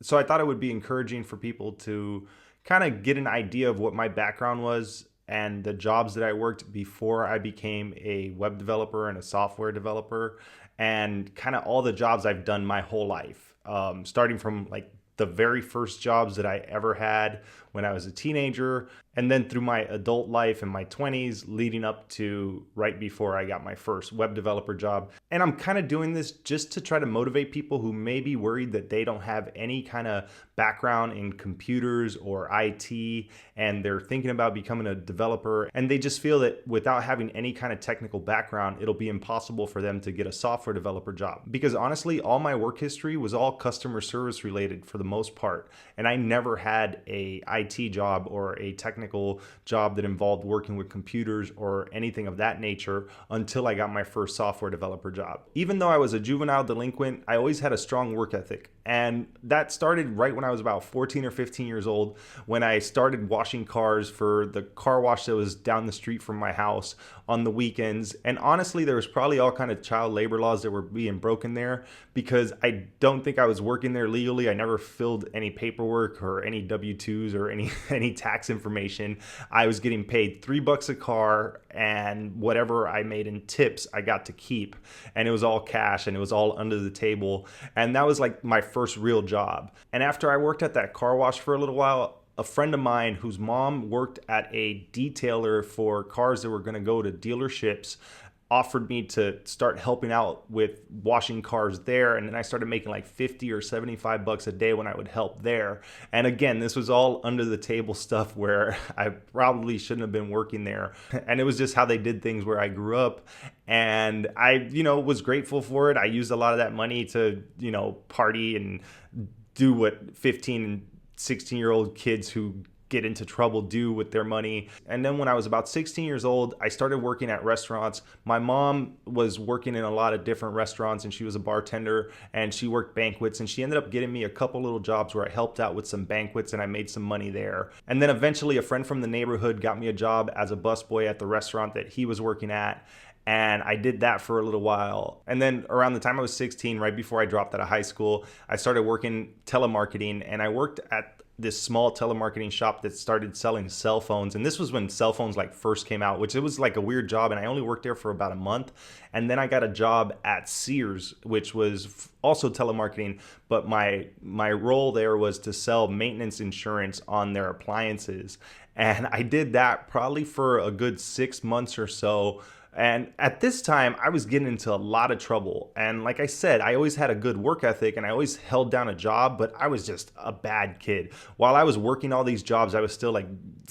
So I thought it would be encouraging for people to kind of get an idea of what my background was and the jobs that I worked before I became a web developer and a software developer, and kind of all the jobs I've done my whole life, starting from like the very first jobs that I ever had when I was a teenager, and then through my adult life in my 20s, leading up to right before I got my first web developer job. And I'm kind of doing this just to try to motivate people who may be worried that they don't have any kind of background in computers or IT, and they're thinking about becoming a developer, and they just feel that without having any kind of technical background, it'll be impossible for them to get a software developer job. Because honestly, all my work history was all customer service related for the most part, and I never had a IT job or a technical job that involved working with computers or anything of that nature until I got my first software developer job. Even though I was a juvenile delinquent, I always had a strong work ethic. And that started right when I was about 14 or 15 years old, when I started washing cars for the car wash that was down the street from my house on the weekends. And honestly, there was probably all kind of child labor laws that were being broken there, because I don't think I was working there legally. I never filled any paperwork or any W-2s or any tax information. I was getting paid $3 a car, and whatever I made in tips, I got to keep. And it was all cash, and it was all under the table. And that was like my first real job. And after I worked at that car wash for a little while, a friend of mine whose mom worked at a detailer for cars that were going to go to dealerships offered me to start helping out with washing cars there. And then I started making like 50 or 75 bucks a day when I would help there. And again, this was all under the table stuff where I probably shouldn't have been working there. And it was just how they did things where I grew up. And I, was grateful for it. I used a lot of that money to, party and do what 15 and 16-year-old kids who get into trouble do with their money. And then when I was about 16 years old, I started working at restaurants. My mom was working in a lot of different restaurants, and she was a bartender, and she worked banquets, and she ended up getting me a couple little jobs where I helped out with some banquets and I made some money there. And then eventually a friend from the neighborhood got me a job as a busboy at the restaurant that he was working at. And I did that for a little while. And then around the time I was 16, right before I dropped out of high school, I started working telemarketing, and I worked at this small telemarketing shop that started selling cell phones. And this was when cell phones like first came out, which it was like a weird job. And I only worked there for about a month. And then I got a job at Sears, which was also telemarketing. But my role there was to sell maintenance insurance on their appliances. And I did that probably for a good 6 months or so. And at this time, I was getting into a lot of trouble. And like I said, I always had a good work ethic and I always held down a job, but I was just a bad kid. While I was working all these jobs, I was still like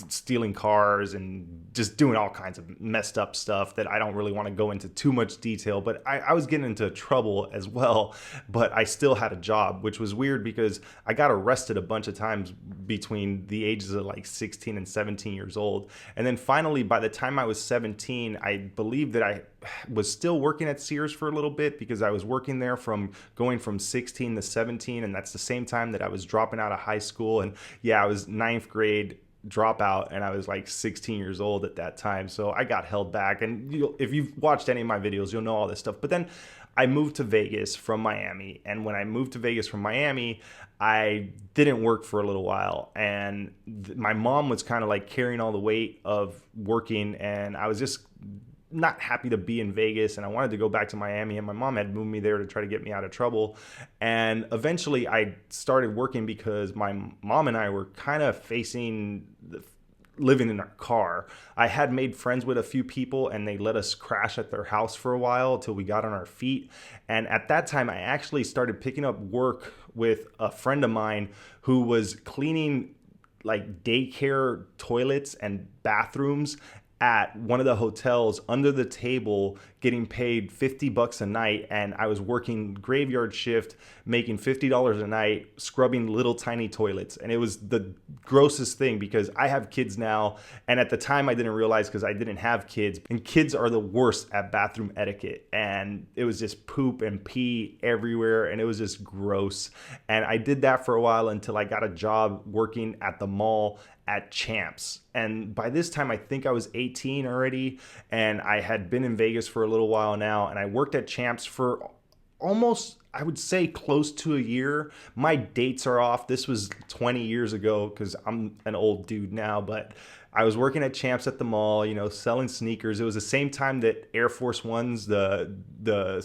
stealing cars and just doing all kinds of messed up stuff that I don't really want to go into too much detail. But I was getting into trouble as well, but I still had a job, which was weird because I got arrested a bunch of times between the ages of like 16 and 17 years old. And then finally, by the time I was 17, I believe that I was still working at Sears for a little bit, because I was working there from going from 16 to 17, and that's the same time that I was dropping out of high school. And yeah, I was ninth grade dropout, and I was like 16 years old at that time, so I got held back. And if you've watched any of my videos, you'll know all this stuff. But then I moved to Vegas from Miami, and when I moved to Vegas from Miami, I didn't work for a little while, and my mom was kind of like carrying all the weight of working, and I was just not happy to be in Vegas, and I wanted to go back to Miami, and my mom had moved me there to try to get me out of trouble. And eventually I started working because my mom and I were kind of facing living in our car. I had made friends with a few people, and they let us crash at their house for a while till we got on our feet. And at that time, I actually started picking up work with a friend of mine who was cleaning like daycare toilets and bathrooms at one of the hotels under the table, getting paid 50 bucks a night. And I was working graveyard shift, making $50 a night, scrubbing little tiny toilets. And it was the grossest thing, because I have kids now. And at the time I didn't realize, because I didn't have kids, and kids are the worst at bathroom etiquette. And it was just poop and pee everywhere. And it was just gross. And I did that for a while until I got a job working at the mall at Champs. And by this time, I think I was 18 already, and I had been in Vegas for a little while now, and I worked at Champs for almost, I would say, close to a year. My dates are off. This was 20 years ago because I'm an old dude now, but I was working at Champs at the mall, selling sneakers. It was the same time that Air Force Ones, the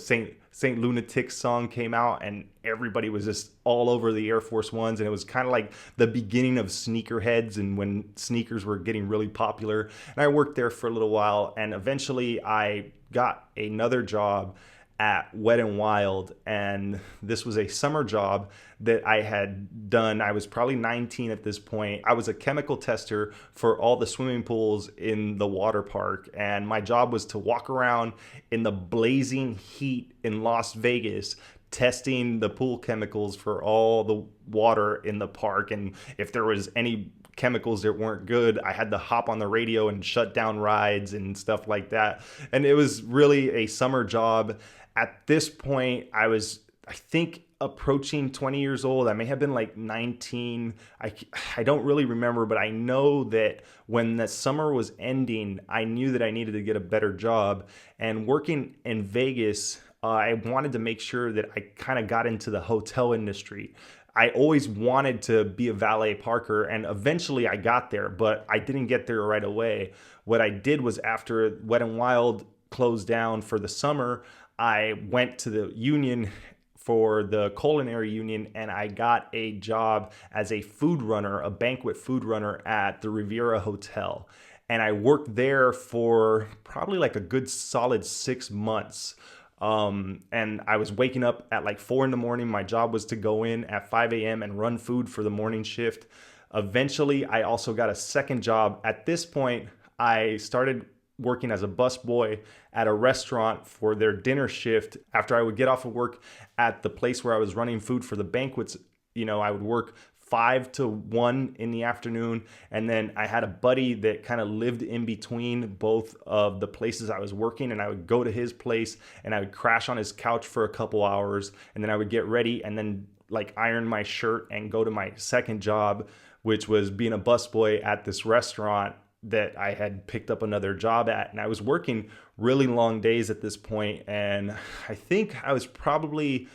Saint Lunatic song came out, and everybody was just all over the Air Force Ones, and it was kind of like the beginning of sneakerheads and when sneakers were getting really popular. And I worked there for a little while, and eventually I got another job at Wet n Wild, and this was a summer job that I had done. I was probably 19 at this point. I was a chemical tester for all the swimming pools in the water park, and my job was to walk around in the blazing heat in Las Vegas testing the pool chemicals for all the water in the park, and if there was any chemicals that weren't good, I had to hop on the radio and shut down rides and stuff like that. And it was really a summer job. At this point, I was, I think, approaching 20 years old. I may have been like 19. I don't really remember, but I know that when the summer was ending, I knew that I needed to get a better job. And working in Vegas, I wanted to make sure that I kind of got into the hotel industry. I always wanted to be a valet parker, and eventually I got there, but I didn't get there right away. What I did was, after Wet n Wild closed down for the summer, I went to the union for the culinary union, and I got a job as a food runner, a banquet food runner at the Riviera Hotel. And I worked there for probably like a good solid 6 months. And I was waking up at like 4 a.m. My job was to go in at 5 a.m. and run food for the morning shift. Eventually, I also got a second job. At this point, I started working as a busboy at a restaurant for their dinner shift. After I would get off of work at the place where I was running food for the banquets, I would work 5 to 1 in the afternoon. And then I had a buddy that kind of lived in between both of the places I was working, and I would go to his place and I would crash on his couch for a couple hours, and then I would get ready and then like iron my shirt and go to my second job, which was being a busboy at this restaurant that I had picked up another job at. And I was working really long days at this point, and I think I was probably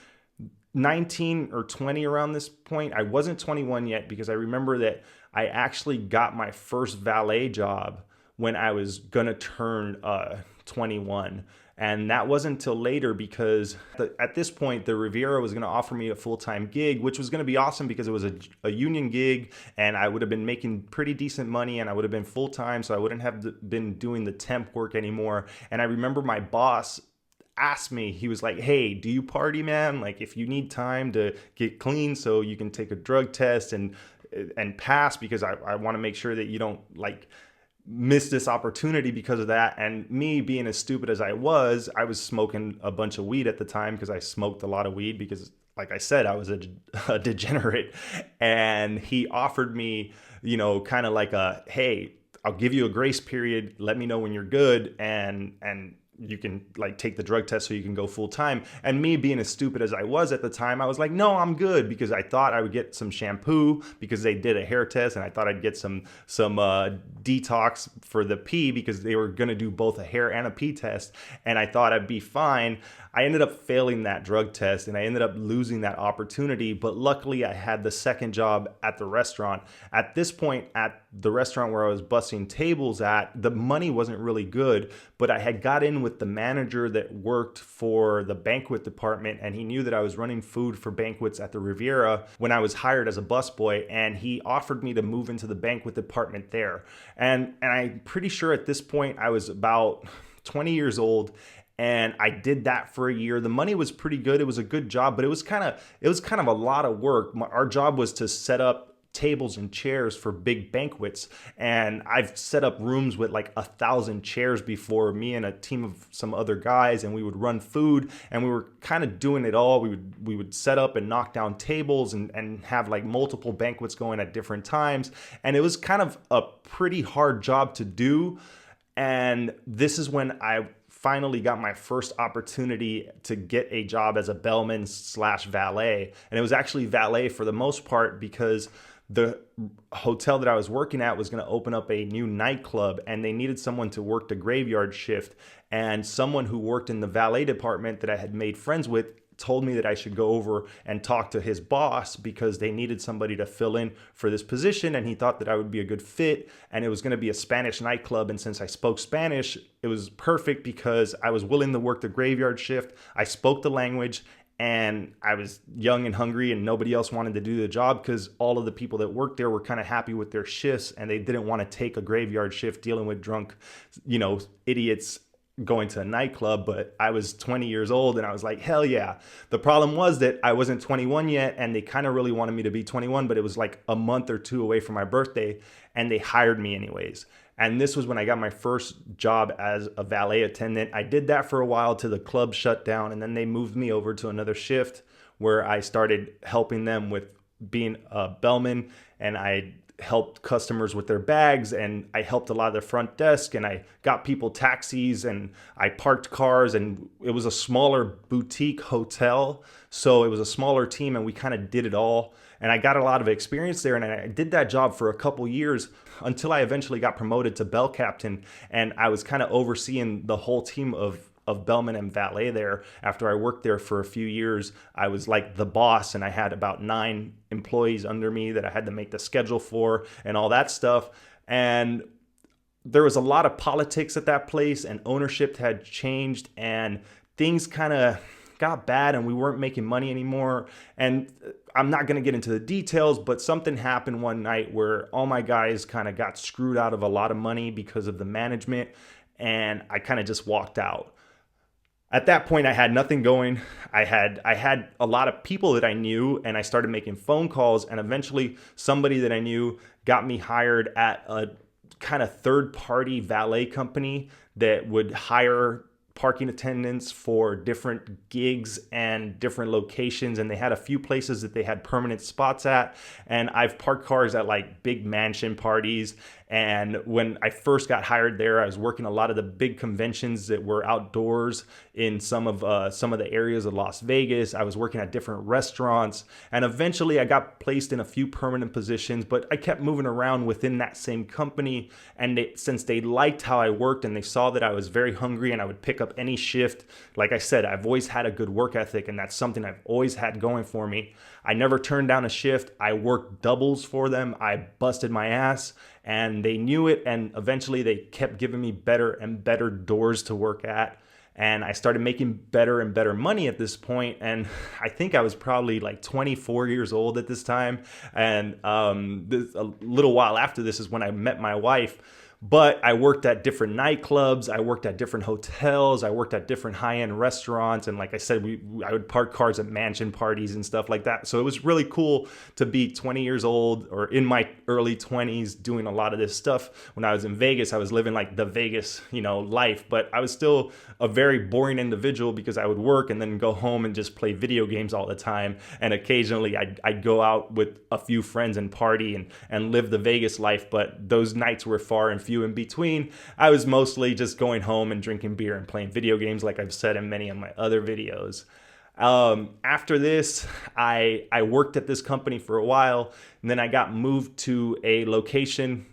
19 or 20 around this point. I wasn't 21 yet, because I remember that I actually got my first valet job when I was gonna turn 21. And that wasn't until later, because at this point, the Riviera was going to offer me a full-time gig, which was going to be awesome because it was a union gig, and I would have been making pretty decent money, and I would have been full-time, so I wouldn't have been doing the temp work anymore. And I remember my boss asked me, he was like, "Hey, do you party, man? Like, if you need time to get clean so you can take a drug test and pass, because I want to make sure that you don't like miss this opportunity because of that." And me being as stupid as I was smoking a bunch of weed at the time, because I smoked a lot of weed because, like I said, I was a degenerate. And he offered me, kind of like a, "Hey, I'll give you a grace period. Let me know when you're good, and you can like take the drug test so you can go full time." And me being as stupid as I was at the time, I was like, "No, I'm good," because I thought I would get some shampoo because they did a hair test, and I thought I'd get some detox for the pee because they were going to do both a hair and a pee test, and I thought I'd be fine. I ended up failing that drug test, and I ended up losing that opportunity. But luckily, I had the second job at the restaurant. At this point, at the restaurant where I was bussing tables at, the money wasn't really good, but I had got in with the manager that worked for the banquet department, and he knew that I was running food for banquets at the Riviera when I was hired as a busboy, and he offered me to move into the banquet department there. And I'm pretty sure at this point I was about 20 years old, and I did that for a year. The money was pretty good. It was a good job, but it was kind of a lot of work. Our job was to set up tables and chairs for big banquets, and I've set up rooms with like 1,000 chairs before, me and a team of some other guys, and we would run food, and we were kind of doing it all. We would set up and knock down tables and have like multiple banquets going at different times, and it was kind of a pretty hard job to do. And this is when I finally got my first opportunity to get a job as a bellman / valet. And it was actually valet for the most part, because the hotel that I was working at was going to open up a new nightclub, and they needed someone to work the graveyard shift. And someone who worked in the valet department that I had made friends with told me that I should go over and talk to his boss because they needed somebody to fill in for this position, and he thought that I would be a good fit, and it was going to be a Spanish nightclub. And since I spoke Spanish, it was perfect because I was willing to work the graveyard shift. I spoke the language, and I was young and hungry, and nobody else wanted to do the job because all of the people that worked there were kind of happy with their shifts, and they didn't want to take a graveyard shift dealing with drunk, idiots going to a nightclub. But I was 20 years old, and I was like, hell yeah. The problem was that I wasn't 21 yet, and they kind of really wanted me to be 21, but it was like a month or two away from my birthday, and they hired me anyways. And this was when I got my first job as a valet attendant. I did that for a while till the club shut down, and then they moved me over to another shift where I started helping them with being a bellman, and I helped customers with their bags, and I helped a lot of the front desk, and I got people taxis, and I parked cars, and it was a smaller boutique hotel. So it was a smaller team, and we kind of did it all. And I got a lot of experience there, and I did that job for a couple years until I eventually got promoted to bell captain, and I was kind of overseeing the whole team of bellman and valet there. After I worked there for a few years, I was like the boss, and I had about 9 employees under me that I had to make the schedule for and all that stuff. And there was a lot of politics at that place, and ownership had changed, and things kind of got bad, and we weren't making money anymore. And I'm not going to get into the details, but something happened one night where all my guys kind of got screwed out of a lot of money because of the management, and I kind of just walked out. At that point, I had nothing going. I had a lot of people that I knew, and I started making phone calls, and eventually somebody that I knew got me hired at a kind of third-party valet company that would hire parking attendants for different gigs and different locations, and they had a few places that they had permanent spots at. And I've parked cars at like big mansion parties, and when I first got hired there, I was working a lot of the big conventions that were outdoors in some of the areas of Las Vegas. I was working at different restaurants, and eventually I got placed in a few permanent positions, but I kept moving around within that same company. And since they liked how I worked and they saw that I was very hungry and I would pick up any shift, like I said, I've always had a good work ethic, and that's something I've always had going for me. I never turned down a shift. I worked doubles for them. I busted my ass, and they knew it, and eventually they kept giving me better and better doors to work at. And I started making better and better money at this point. And I think I was probably like 24 years old at this time. And a little while after this is when I met my wife. But I worked at different nightclubs, I worked at different hotels, I worked at different high-end restaurants, and like I said, I would park cars at mansion parties and stuff like that. So it was really cool to be 20 years old, or in my early 20s, doing a lot of this stuff. When I was in Vegas, I was living like the Vegas, life, but I was still a very boring individual because I would work and then go home and just play video games all the time. And occasionally I'd go out with a few friends and party and live the Vegas life, but those nights were far and few in between. I was mostly just going home and drinking beer and playing video games, like I've said in many of my other videos. After this, I worked at this company for a while, and then I got moved to a location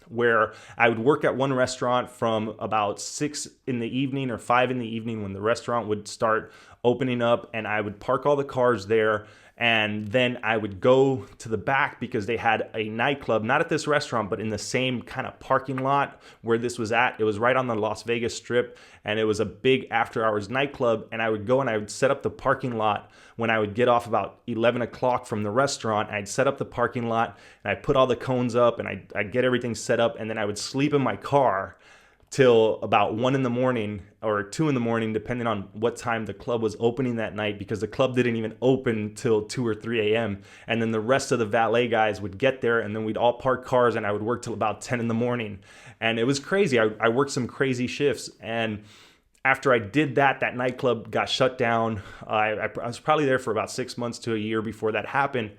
where I would work at one restaurant from about 6 in the evening or 5 in the evening when the restaurant would start opening up, and I would park all the cars there. And then I would go to the back because they had a nightclub, not at this restaurant, but in the same kind of parking lot where this was at. It was right on the Las Vegas Strip, and it was a big after-hours nightclub. And I would go and I would set up the parking lot when I would get off about 11 o'clock from the restaurant. I'd set up the parking lot, and I'd put all the cones up, and I'd get everything set up, and then I would sleep in my car till about 1 in the morning or 2 in the morning, depending on what time the club was opening that night, because the club didn't even open till 2 or 3 a.m. And then the rest of the valet guys would get there, and then we'd all park cars, and I would work till about 10 in the morning. And it was crazy. I worked some crazy shifts. And after I did that nightclub got shut down. I was probably there for about 6 months to a year before that happened.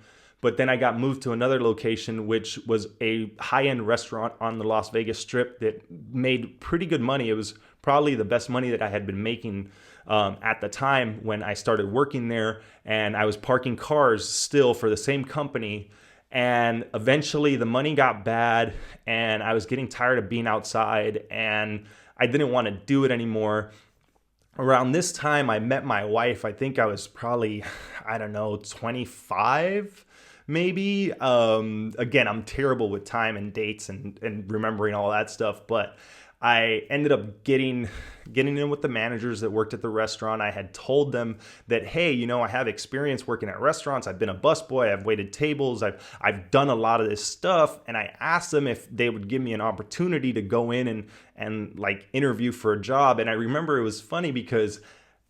But then I got moved to another location, which was a high-end restaurant on the Las Vegas Strip that made pretty good money. It was probably the best money that I had been making at the time when I started working there. And I was parking cars still for the same company. And eventually the money got bad, and I was getting tired of being outside, and I didn't want to do it anymore. Around this time, I met my wife. I think I was probably, I don't know, 25 maybe. Again, I'm terrible with time and dates and remembering all that stuff, but I ended up getting in with the managers that worked at the restaurant. I had told them that, hey, I have experience working at restaurants. I've been a busboy. I've waited tables. I've done a lot of this stuff. And I asked them if they would give me an opportunity to go in and like interview for a job. And I remember it was funny because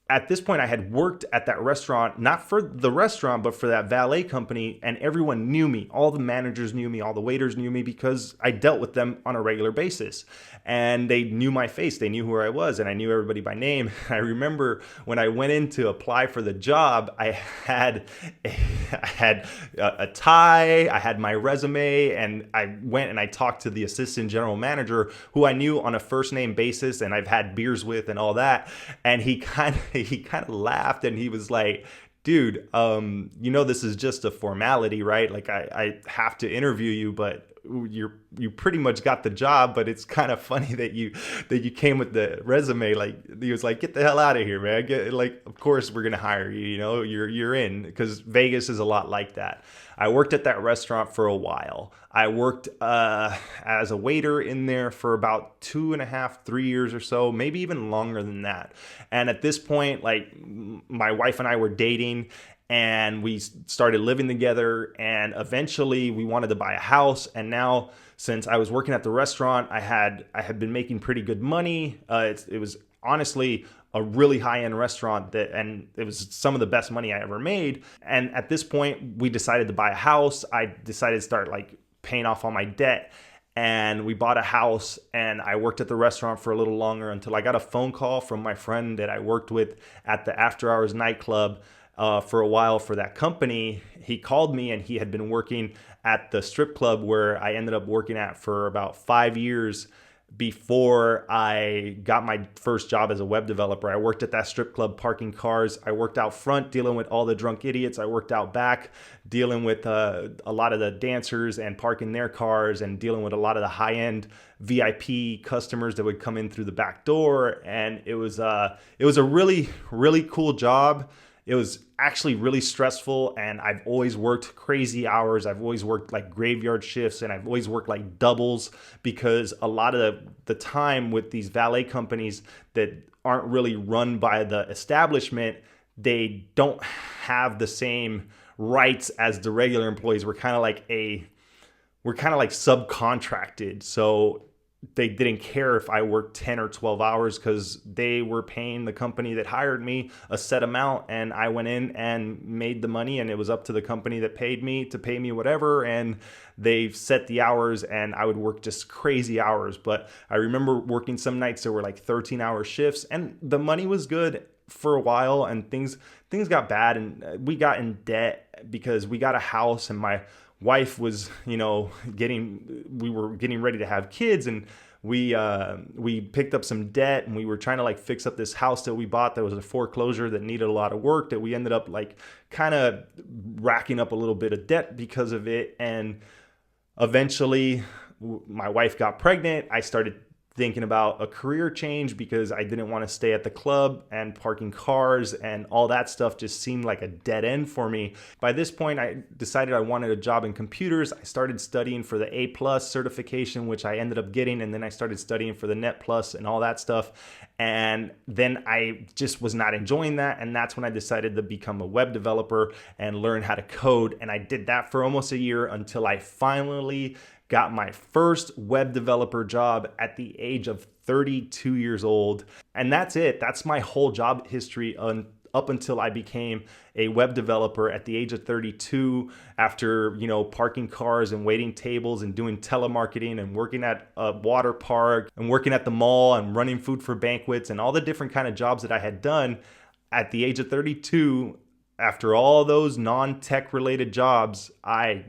at this point I had worked at that restaurant, not for the restaurant, but for that valet company. And everyone knew me. All the managers knew me. All the waiters knew me because I dealt with them on a regular basis. And they knew my face. They knew who I was, and I knew everybody by name. I remember when I went in to apply for the job, I had a tie, I had my resume, and I went and I talked to the assistant general manager, who I knew on a first name basis and I've had beers with and all that. And he kind of laughed, and he was like, dude, this is just a formality, right? Like I have to interview you, but you pretty much got the job. But it's kind of funny that you came with the resume. Like, he was like, get the hell out of here, man. Of course we're gonna hire you. You're in, because Vegas is a lot like that. I worked at that restaurant for a while. I worked as a waiter in there for about 2.5, 3 years or so, maybe even longer than that. And at this point, like, my wife and I were dating, and we started living together, and eventually we wanted to buy a house. And now, since I was working at the restaurant, I had been making pretty good money. It was honestly a really high-end restaurant, and it was some of the best money I ever made. And at this point, we decided to buy a house. I decided to start like paying off all my debt, and we bought a house. And I worked at the restaurant for a little longer until I got a phone call from my friend that I worked with at the after hours nightclub for a while for that company. He called me, and he had been working at the strip club where I ended up working at for about 5 years before I got my first job as a web developer. I worked at that strip club parking cars. I worked out front dealing with all the drunk idiots. I worked out back dealing with a lot of the dancers and parking their cars, and dealing with a lot of the high-end VIP customers that would come in through the back door. And it was a really, really cool job. It was actually really stressful, and I've always worked crazy hours. I've always worked like graveyard shifts, and I've always worked like doubles, because a lot of the time with these valet companies that aren't really run by the establishment, they don't have the same rights as the regular employees. We're kind of like subcontracted. So they didn't care if I worked 10 or 12 hours, because they were paying the company that hired me a set amount, and I went in and made the money, and it was up to the company that paid me to pay me whatever. And they set the hours, and I would work just crazy hours. But I remember working some nights that were like 13-hour shifts, and the money was good for a while, and things got bad, and we got in debt because we got a house, and my wife was, we were getting ready to have kids, and we picked up some debt, and we were trying to like fix up this house that we bought that was a foreclosure that needed a lot of work, that we ended up like kind of racking up a little bit of debt because of it. And eventually my wife got pregnant. I started thinking about a career change because I didn't want to stay at the club and parking cars, and all that stuff just seemed like a dead end for me. By this point, I decided I wanted a job in computers. I started studying for the A+ certification, which I ended up getting, and then I started studying for the Net Plus and all that stuff. And then I just was not enjoying that, and that's when I decided to become a web developer and learn how to code. And I did that for almost a year until I finally got my first web developer job at the age of 32 years old. And that's it. That's my whole job history up until I became a web developer at the age of 32, after, parking cars and waiting tables and doing telemarketing and working at a water park and working at the mall and running food for banquets and all the different kind of jobs that I had done. At the age of 32, after all those non-tech related jobs, I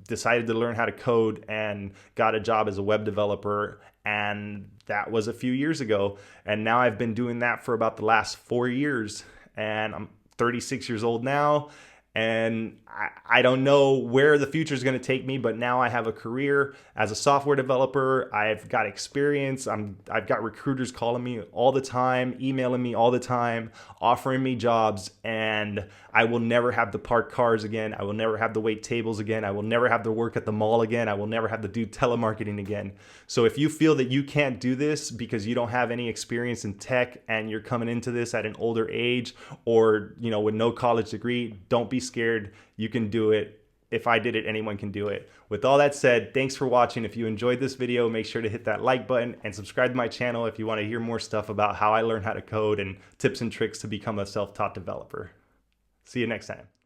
decided to learn how to code and got a job as a web developer. And that was a few years ago. And now I've been doing that for about the last 4 years. And I'm 36 years old now. And I don't know where the future is going to take me, but now I have a career as a software developer. I've got experience. I've got recruiters calling me all the time, emailing me all the time, offering me jobs, and I will never have to park cars again. I will never have to wait tables again. I will never have to work at the mall again. I will never have to do telemarketing again. So if you feel that you can't do this because you don't have any experience in tech and you're coming into this at an older age, or with no college degree, don't be scared. You can do it. If I did it, anyone can do it. With all that said, thanks for watching. If you enjoyed this video, make sure to hit that like button and subscribe to my channel if you want to hear more stuff about how I learned how to code and tips and tricks to become a self-taught developer. See you next time.